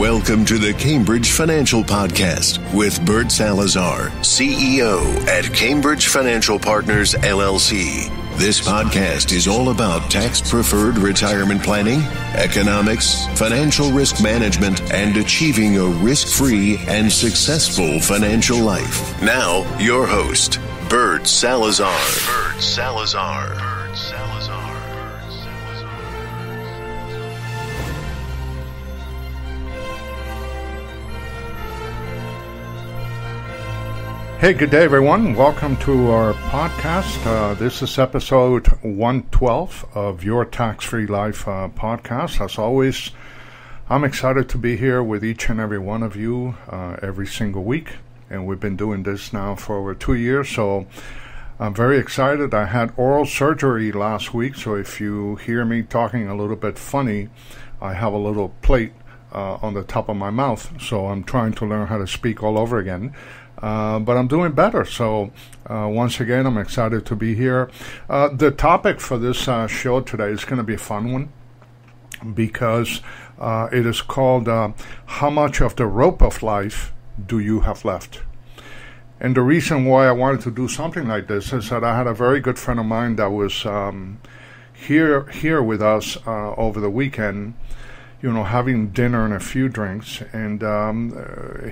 Welcome to the Cambridge Financial Podcast with Bert Salazar, CEO at Cambridge Financial Partners, LLC. This podcast is all about tax-preferred retirement planning, economics, financial risk management, and achieving a risk-free and successful financial life. Now, your host, Bert Salazar. Bert Salazar. Bert Salazar. Hey, good day, everyone. Welcome to our podcast. This is episode 112 of Your Tax-Free Life podcast. As always, I'm excited to be here with each and every one of you every single week. And we've been doing this now for over 2 years, so I'm very excited. I had oral surgery last week, so if you hear me talking a little bit funny, I have a little plate on the top of my mouth, so I'm trying to learn how to speak all over again. But I'm doing better, so once again, I'm excited to be here. The topic for this show today is going to be a fun one because it is called How Much of the Rope of Life Do You Have Left? And the reason why I wanted to do something like this is that I had a very good friend of mine that was here with us over the weekend, you know, having dinner and a few drinks, and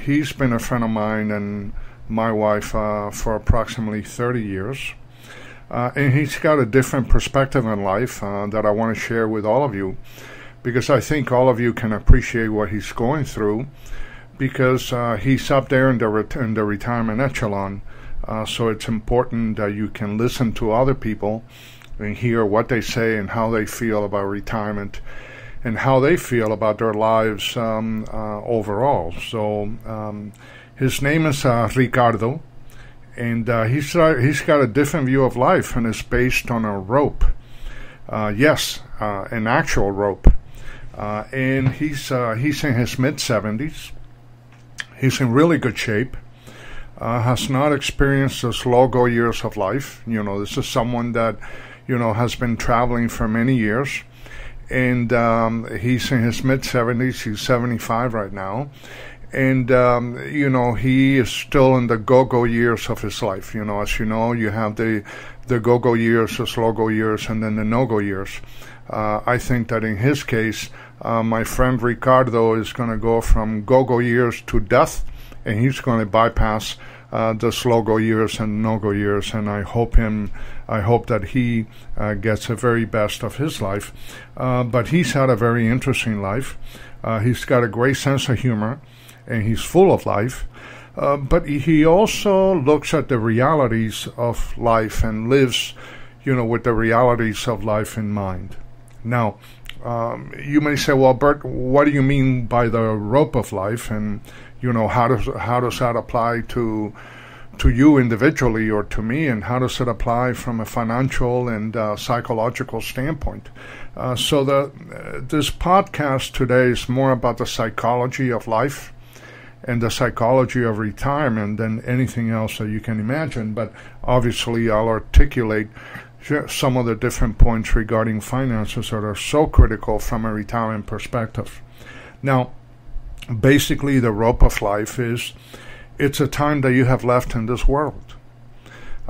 he's been a friend of mine and my wife for approximately 30 years, and he's got a different perspective in life that I want to share with all of you, because I think all of you can appreciate what he's going through, because he's up there in the retirement echelon, so it's important that you can listen to other people and hear what they say and how they feel about retirement and how they feel about their lives overall. So his name is Ricardo, and he's got a different view of life, and it's based on a rope. Yes, an actual rope. And he's in his mid-70s. He's in really good shape. Has not experienced the slow-go years of life. You know, this is someone that, you know, has been traveling for many years. And he's in his mid-70s. He's 75 right now. And, you know, he is still in the go-go years of his life. You know, as you know, you have the go-go years, the slow-go years, and then the no-go years. I think that in his case, my friend Ricardo is going to go from go-go years to death, and he's going to bypass the slow-go years and no-go years, and I hope that he gets the very best of his life. But he's had a very interesting life. He's got a great sense of humor, and he's full of life. But he also looks at the realities of life and lives, you know, with the realities of life in mind. Now, you may say, well, Bert, what do you mean by the rope of life? And, you know, how does that apply to you individually or to me, and how does it apply from a financial and psychological standpoint? So this podcast today is more about the psychology of life and the psychology of retirement than anything else that you can imagine, but obviously I'll articulate some of the different points regarding finances that are so critical from a retirement perspective. Now, basically the rope of life is, it's a time that you have left in this world.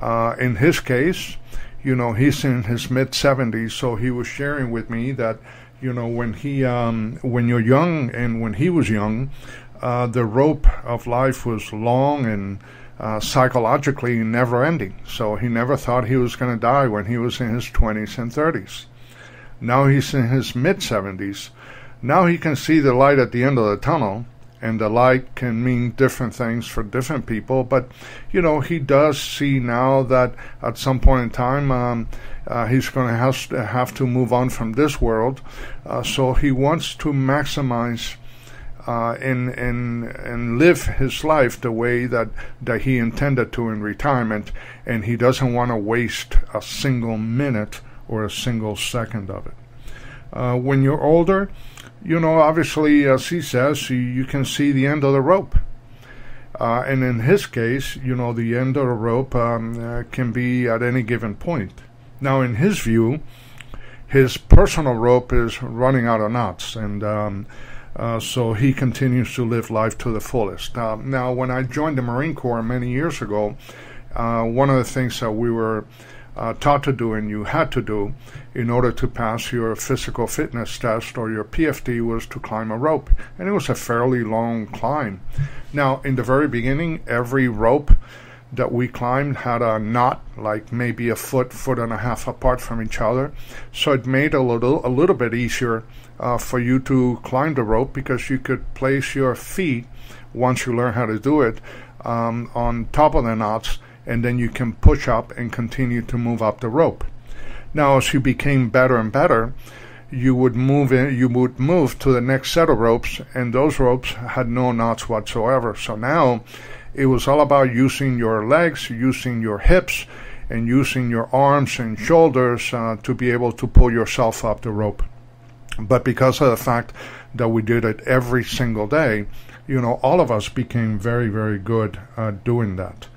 In his case, you know, he's in his mid-70s, so he was sharing with me that, you know, when you're young and when he was young, the rope of life was long and psychologically never-ending. So he never thought he was going to die when he was in his 20s and 30s. Now he's in his mid-70s. Now he can see the light at the end of the tunnel, and the light can mean different things for different people. But, you know, he does see now that at some point in time he's going to have to move on from this world. So he wants to maximize and live his life the way that he intended to in retirement, and he doesn't want to waste a single minute or a single second of it. When you're older, you know, obviously, as he says, you can see the end of the rope. And in his case, you know, the end of the rope can be at any given point. Now, in his view, his personal rope is running out of knots, and So he continues to live life to the fullest. Now, when I joined the Marine Corps many years ago, one of the things that we were taught to do and you had to do in order to pass your physical fitness test or your PFT was to climb a rope. And it was a fairly long climb. Now, in the very beginning, every rope that we climbed had a knot, like maybe a foot and a half apart from each other. So it made a little bit easier for you to climb the rope, because you could place your feet, once you learn how to do it, on top of the knots, and then you can push up and continue to move up the rope. Now, as you became better and better, you would move to the next set of ropes, and those ropes had no knots whatsoever. So now it was all about using your legs, using your hips, and using your arms and shoulders to be able to pull yourself up the rope. But because of the fact that we did it every single day, all of us became very, very good at doing that.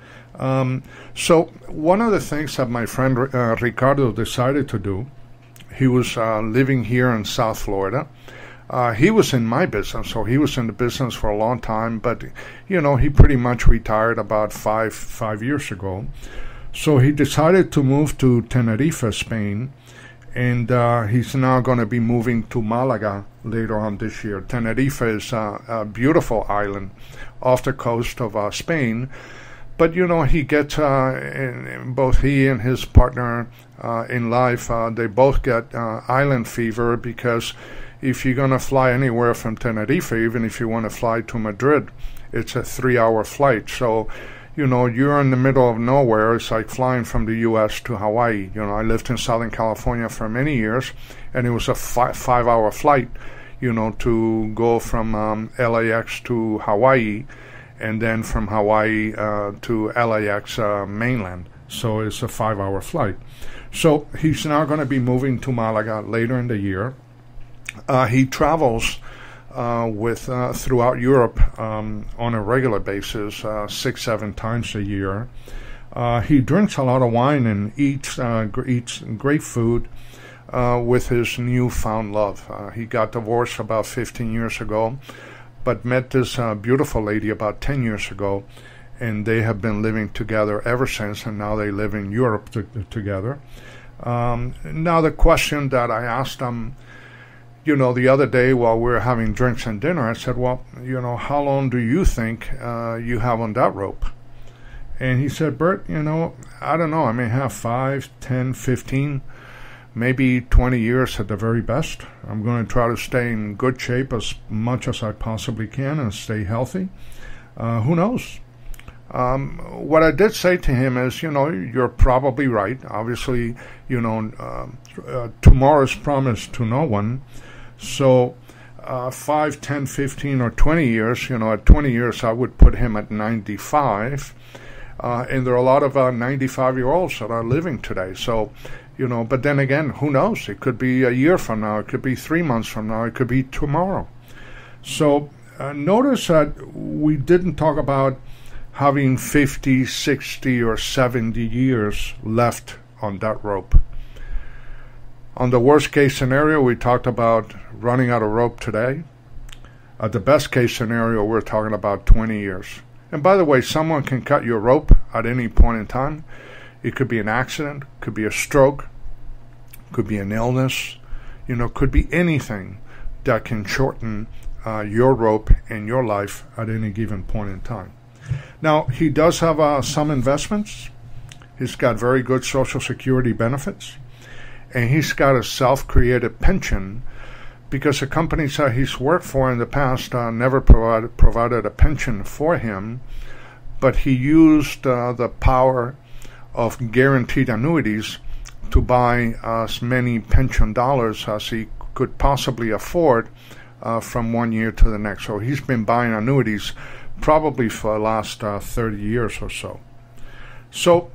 So one of the things that my friend Ricardo decided to do, he was living here in South Florida. He was in my business, so he was in the business for a long time, but, he pretty much retired about five years ago. So he decided to move to Tenerife, Spain, and he's now going to be moving to Malaga later on this year. Tenerife is a beautiful island off the coast of Spain. But, he gets, both he and his partner in life, they both get island fever, because if you're going to fly anywhere from Tenerife, even if you want to fly to Madrid, it's a 3-hour flight. So, you're in the middle of nowhere. It's like flying from the U.S. to Hawaii. I lived in Southern California for many years, and it was a 5-hour flight, to go from LAX to Hawaii, and then from Hawaii to LAX mainland. So it's a 5-hour flight. So he's now going to be moving to Malaga later in the year. He travels throughout Europe on a regular basis, 6-7 times a year. He drinks a lot of wine and eats great food with his newfound love. He got divorced about 15 years ago, but met this beautiful lady about 10 years ago, and they have been living together ever since, and now they live in Europe together. Now, the question that I asked him, the other day while we were having drinks and dinner, I said, well, how long do you think you have on that rope? And he said, Bert, I don't know. I may have 5, 10, 15, maybe 20 years at the very best. I'm going to try to stay in good shape as much as I possibly can and stay healthy. Who knows? What I did say to him is, you're probably right. Obviously, tomorrow is promised to no one. So 5, 10, 15, or 20 years, at 20 years, I would put him at 95. And there are a lot of 95-year-olds that are living today. So, but then again, who knows? It could be a year from now. It could be 3 months from now. It could be tomorrow. So notice that we didn't talk about having 50, 60, or 70 years left on that rope. On the worst case scenario, we talked about running out of rope today. At the best case scenario, we're talking about 20 years. And by the way, someone can cut your rope at any point in time. It could be an accident, could be a stroke, could be an illness, could be anything that can shorten your rope in your life at any given point in time. Now, he does have some investments. He's got very good Social Security benefits. And he's got a self-created pension, because the companies that he's worked for in the past never provided a pension for him, but he used the power of guaranteed annuities to buy as many pension dollars as he could possibly afford from one year to the next. So he's been buying annuities probably for the last 30 years or so. So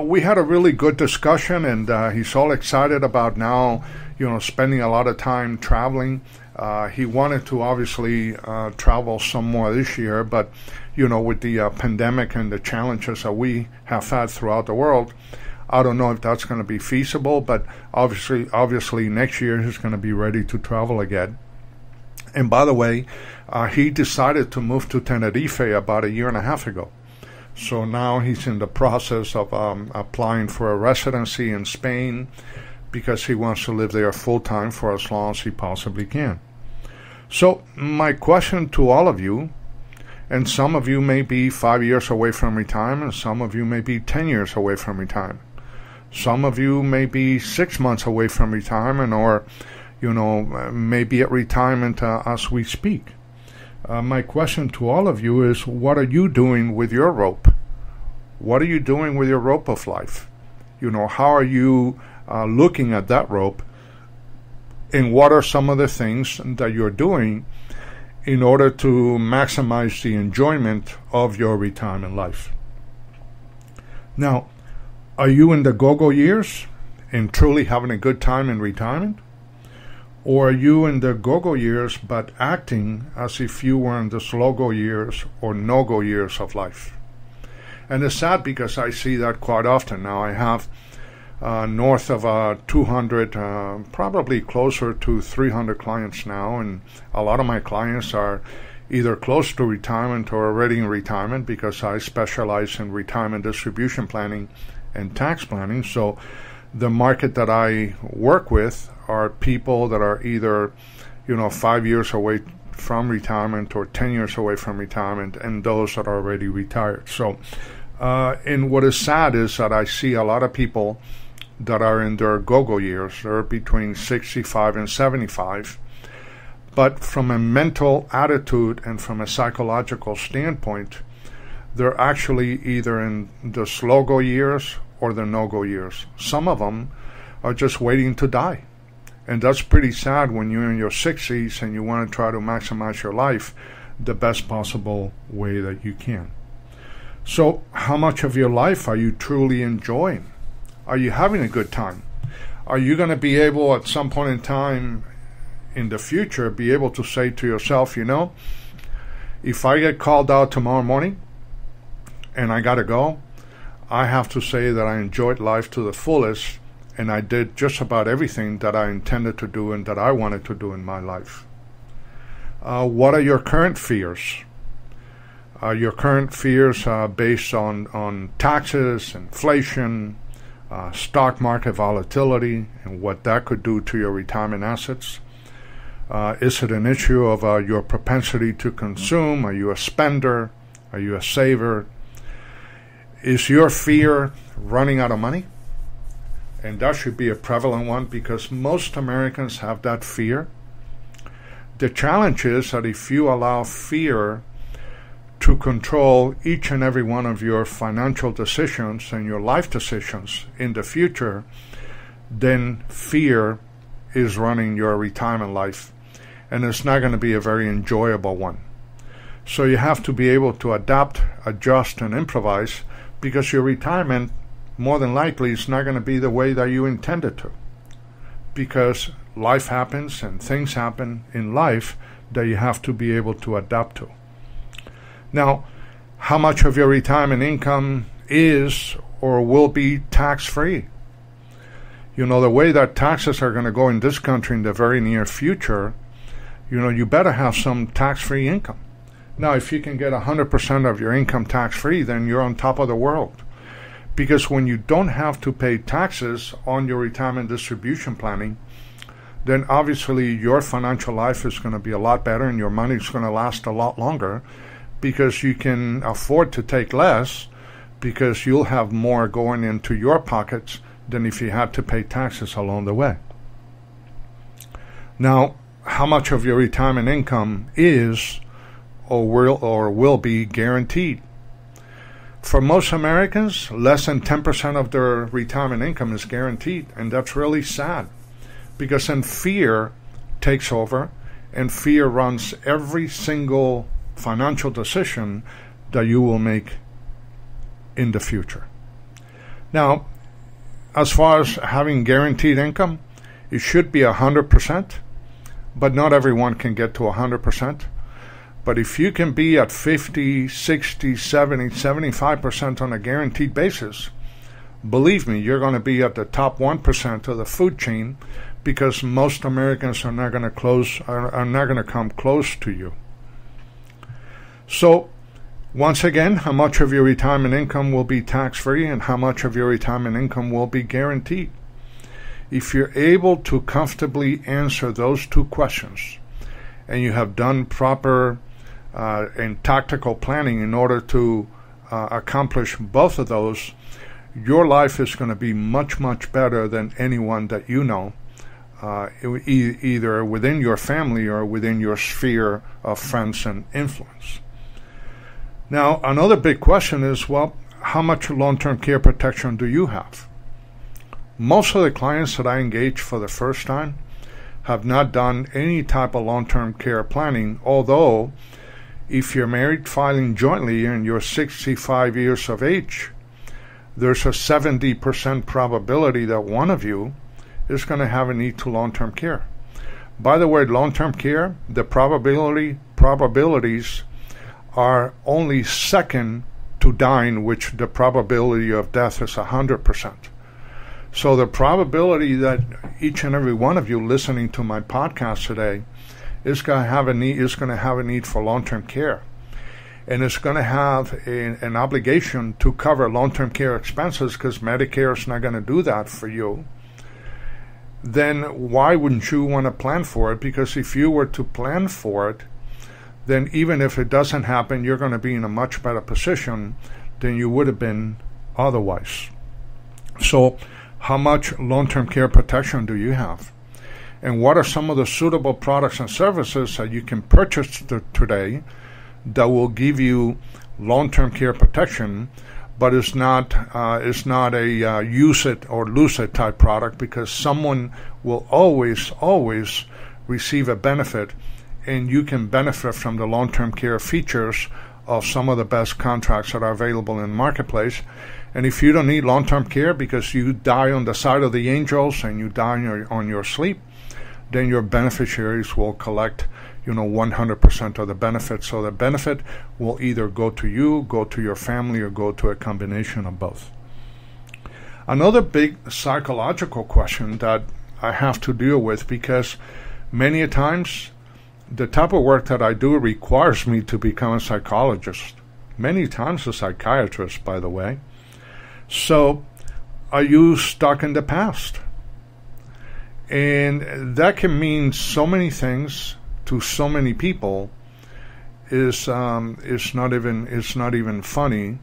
we had a really good discussion, and he's all excited about now, spending a lot of time traveling. He wanted to obviously travel some more this year, but, with the pandemic and the challenges that we have had throughout the world, I don't know if that's going to be feasible, but obviously next year he's going to be ready to travel again. And by the way, he decided to move to Tenerife about a year and a half ago. So now he's in the process of applying for a residency in Spain because he wants to live there full time for as long as he possibly can. So my question to all of you, and some of you may be 5 years away from retirement, some of you may be 10 years away from retirement, some of you may be 6 months away from retirement, or maybe at retirement as we speak. My question to all of you is, what are you doing with your rope? What are you doing with your rope of life? How are you looking at that rope? And what are some of the things that you're doing in order to maximize the enjoyment of your retirement life? Now, are you in the go-go years and truly having a good time in retirement? Or are you in the go-go years but acting as if you were in the slow-go years or no-go years of life? And it's sad because I see that quite often. Now I have north of 200, probably closer to 300 clients now, and a lot of my clients are either close to retirement or already in retirement because I specialize in retirement distribution planning and tax planning. So the market that I work with are people that are either 5 years away from retirement or 10 years away from retirement, and those that are already retired. So and what is sad is that I see a lot of people that are in their go-go years. They're between 65 and 75, but from a mental attitude and from a psychological standpoint, they're actually either in the slow-go years or the no-go years. Some of them are just waiting to die. And that's pretty sad when you're in your 60s and you want to try to maximize your life the best possible way that you can. So how much of your life are you truly enjoying? Are you having a good time? Are you going to be able at some point in time in the future be able to say to yourself, if I get called out tomorrow morning and I got to go, I have to say that I enjoyed life to the fullest and I did just about everything that I intended to do and that I wanted to do in my life. What are your current fears? Your current fears are based on taxes, inflation, stock market volatility, and what that could do to your retirement assets. Is it an issue of your propensity to consume? Are you a spender? Are you a saver? Is your fear running out of money? And that should be a prevalent one because most Americans have that fear. The challenge is that if you allow fear to control each and every one of your financial decisions and your life decisions in the future, then fear is running your retirement life, and it's not going to be a very enjoyable one. So you have to be able to adapt, adjust, and improvise, because your retirement more than likely is not going to be the way that you intended to, because life happens and things happen in life that you have to be able to adapt to. Now, how much of your retirement income is or will be tax-free? The way that taxes are going to go in this country in the very near future, you better have some tax-free income. Now, if you can get 100% of your income tax-free, then you're on top of the world. Because when you don't have to pay taxes on your retirement distribution planning, then obviously your financial life is going to be a lot better and your money is going to last a lot longer, because you can afford to take less, because you'll have more going into your pockets than if you had to pay taxes along the way. Now, how much of your retirement income is or will be guaranteed? For most Americans, less than 10% of their retirement income is guaranteed, and that's really sad, because then fear takes over, and fear runs every single financial decision that you will make in the future. Now, as far as having guaranteed income, it should be 100%, but not everyone can get to 100%. But if you can be at 50, 60, 70, 75% on a guaranteed basis, believe me, you're going to be at the top 1% of the food chain, because most Americans are not going to come close to you. So, once again, how much of your retirement income will be tax-free and how much of your retirement income will be guaranteed? If you're able to comfortably answer those two questions, and you have done proper and tactical planning in order to accomplish both of those, your life is going to be much, much better than anyone that you know, either within your family or within your sphere of friends and influence. Now, another big question is, well, how much long-term care protection do you have? Most of the clients that I engage for the first time have not done any type of long-term care planning, although if you're married filing jointly and you're 65 years of age, there's a 70% probability that one of you is going to have a need to long-term care. By the way, long-term care, the probabilities are only second to dying, which the probability of death is 100%. So the probability that each and every one of you listening to my podcast today is going to have a need for long-term care, and it's going to have an obligation to cover long-term care expenses, because Medicare is not going to do that for you, then why wouldn't you want to plan for it? Because if you were to plan for it, then even if it doesn't happen, you're going to be in a much better position than you would have been otherwise. So, how much long-term care protection do you have? And what are some of the suitable products and services that you can purchase today that will give you long-term care protection, but it's not a use it or lose it type product, because someone will always receive a benefit, and you can benefit from the long-term care features of some of the best contracts that are available in the marketplace. And if you don't need long-term care because you die on the side of the angels and you die on your sleep, then your beneficiaries will collect 100% of the benefit. So the benefit will either go to you, go to your family, or go to a combination of both. Another big psychological question that I have to deal with, because many times the type of work that I do requires me to become a psychologist, many times a psychiatrist, by the way. So, are you stuck in the past? And that can mean so many things to so many people. It's not even funny,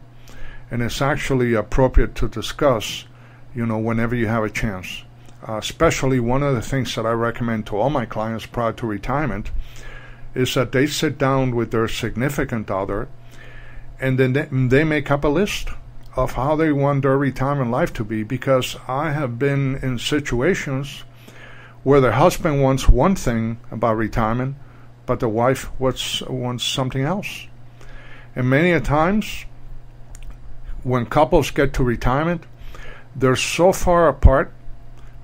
and it's actually appropriate to discuss, whenever you have a chance. Especially one of the things that I recommend to all my clients prior to retirement is that they sit down with their significant other, and then they make up a list of how they want their retirement life to be, because I have been in situations where the husband wants one thing about retirement, but the wife wants something else. And many a times, when couples get to retirement, they're so far apart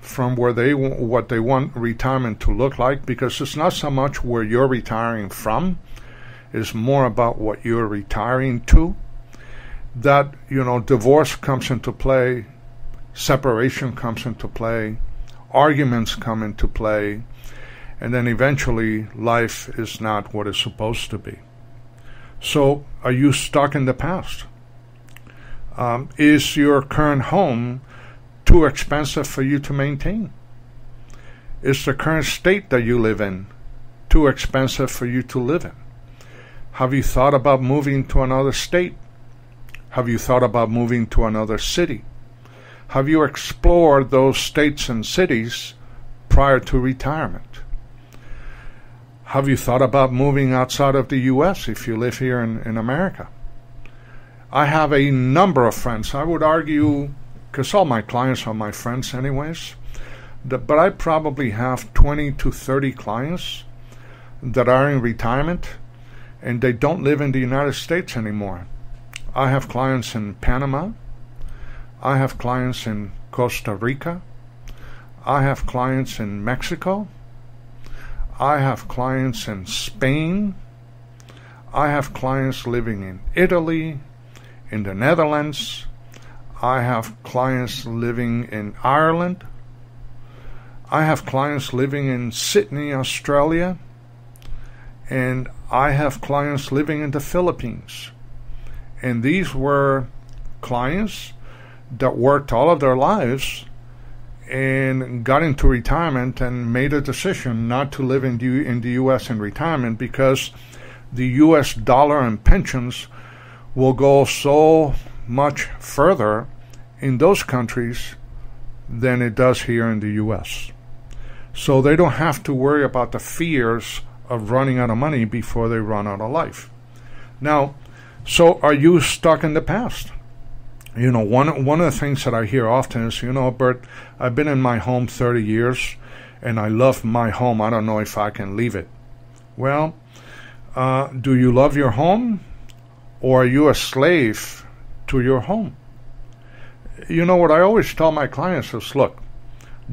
from what they want retirement to look like, because it's not so much where you're retiring from, it's more about what you're retiring to. That, divorce comes into play, separation comes into play, arguments come into play, and then eventually life is not what it's supposed to be. So, are you stuck in the past? Is your current home too expensive for you to maintain? Is the current state that you live in too expensive for you to live in? Have you thought about moving to another state? Have you thought about moving to another city? Have you explored those states and cities prior to retirement? Have you thought about moving outside of the U.S. if you live here in America? I have a number of friends. I would argue, because all my clients are my friends anyways, but I probably have 20 to 30 clients that are in retirement, and they don't live in the United States anymore. I have clients in Panama. I have clients in Costa Rica. I have clients in Mexico. I have clients in Spain. I have clients living in Italy, in the Netherlands. I have clients living in Ireland. I have clients living in Sydney, Australia. And I have clients living in the Philippines. And these were clients that worked all of their lives and got into retirement and made a decision not to live in the U.S. in retirement because the U.S. dollar and pensions will go so much further in those countries than it does here in the U.S. So they don't have to worry about the fears of running out of money before they run out of life. Now, so are you stuck in the past? You know, one of the things that I hear often is, Bert, I've been in my home 30 years and I love my home. I don't know if I can leave it. Well, do you love your home, or are you a slave to your home? You know what I always tell my clients is, look,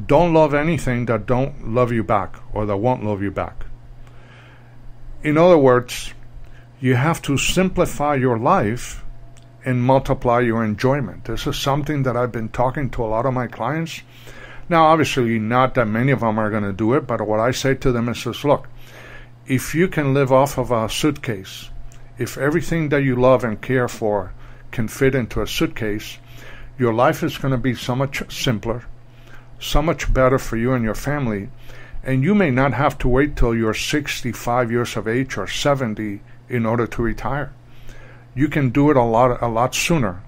don't love anything that don't love you back or that won't love you back. In other words, you have to simplify your life and multiply your enjoyment. This is something that I've been talking to a lot of my clients. Now, obviously, not that many of them are going to do it, but what I say to them is this, look, if you can live off of a suitcase, if everything that you love and care for can fit into a suitcase, your life is going to be so much simpler, so much better for you and your family, and you may not have to wait till you're 65 years of age or 70 in order to retire. You can do it a lot sooner,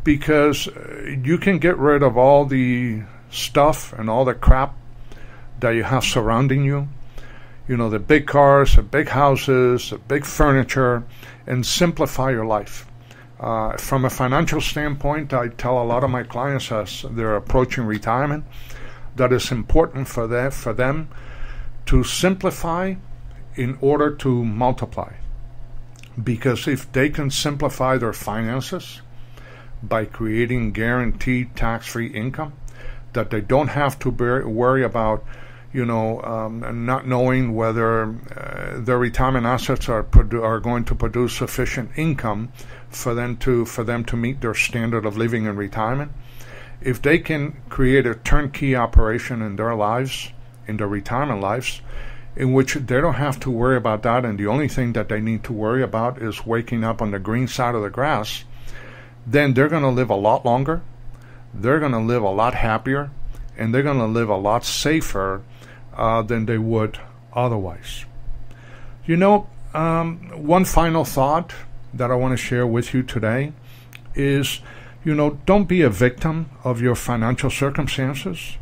because you can get rid of all the stuff and all the crap that you have surrounding you. You know, the big cars, the big houses, the big furniture, and simplify your life. From a financial standpoint, I tell a lot of my clients as they're approaching retirement that it's important for them to simplify in order to multiply. Because if they can simplify their finances by creating guaranteed tax-free income, that they don't have to worry about, not knowing whether their retirement assets are going to produce sufficient income for them to meet their standard of living in retirement. If they can create a turnkey operation in their lives, in their retirement lives, in which they don't have to worry about that, and the only thing that they need to worry about is waking up on the green side of the grass, then they're going to live a lot longer, they're going to live a lot happier, and they're going to live a lot safer than they would otherwise. One final thought that I want to share with you today is, don't be a victim of your financial circumstances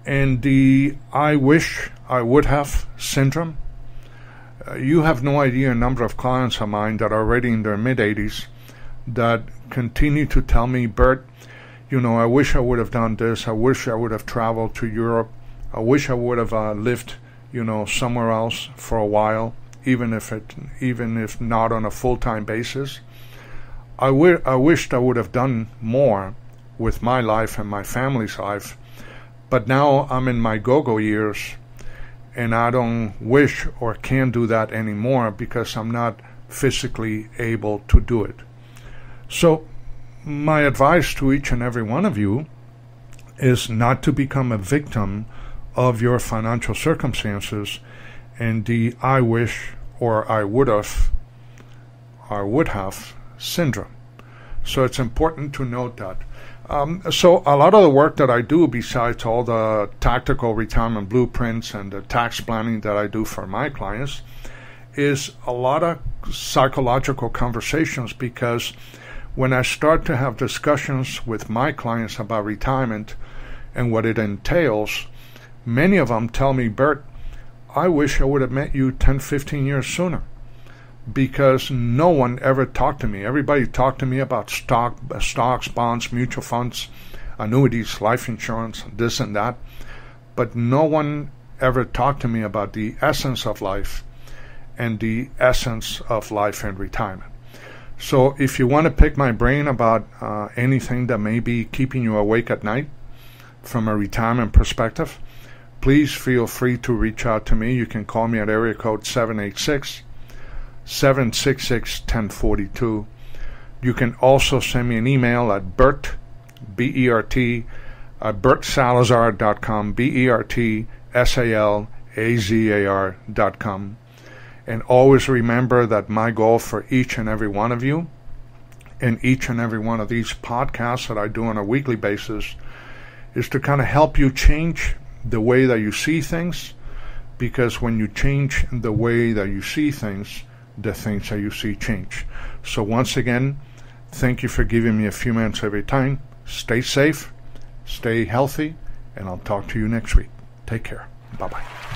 and the I wish I would have syndrome. You have no idea a number of clients of mine that are already in their mid-80s that continue to tell me, Bert, I wish I would have done this. I wish I would have traveled to Europe. I wish I would have lived, somewhere else for a while, even if not on a full-time basis. I wished I would have done more with my life and my family's life, but now I'm in my go-go years, and I don't wish or can do that anymore because I'm not physically able to do it. So my advice to each and every one of you is not to become a victim of your financial circumstances and the I wish or I would have syndrome. So it's important to note that. So a lot of the work that I do, besides all the tactical retirement blueprints and the tax planning that I do for my clients, is a lot of psychological conversations, because when I start to have discussions with my clients about retirement and what it entails, many of them tell me, Bert, I wish I would have met you 10, 15 years sooner, because no one ever talked to me. Everybody talked to me about stocks, bonds, mutual funds, annuities, life insurance, this and that, but no one ever talked to me about the essence of life and the essence of life and retirement. So if you want to pick my brain about anything that may be keeping you awake at night from a retirement perspective, please feel free to reach out to me. You can call me at area code 786-766-1042. You can also send me an email at Bert, B-E-R-T, at bertsalazar.com, BERTSALAZAR.com. And always remember that my goal for each and every one of you, in each and every one of these podcasts that I do on a weekly basis, is to kind of help you change the way that you see things, because when you change the way that you see things, the things that you see change. So once again, thank you for giving me a few minutes every time. Stay safe, stay healthy, and I'll talk to you next week. Take care. Bye-bye.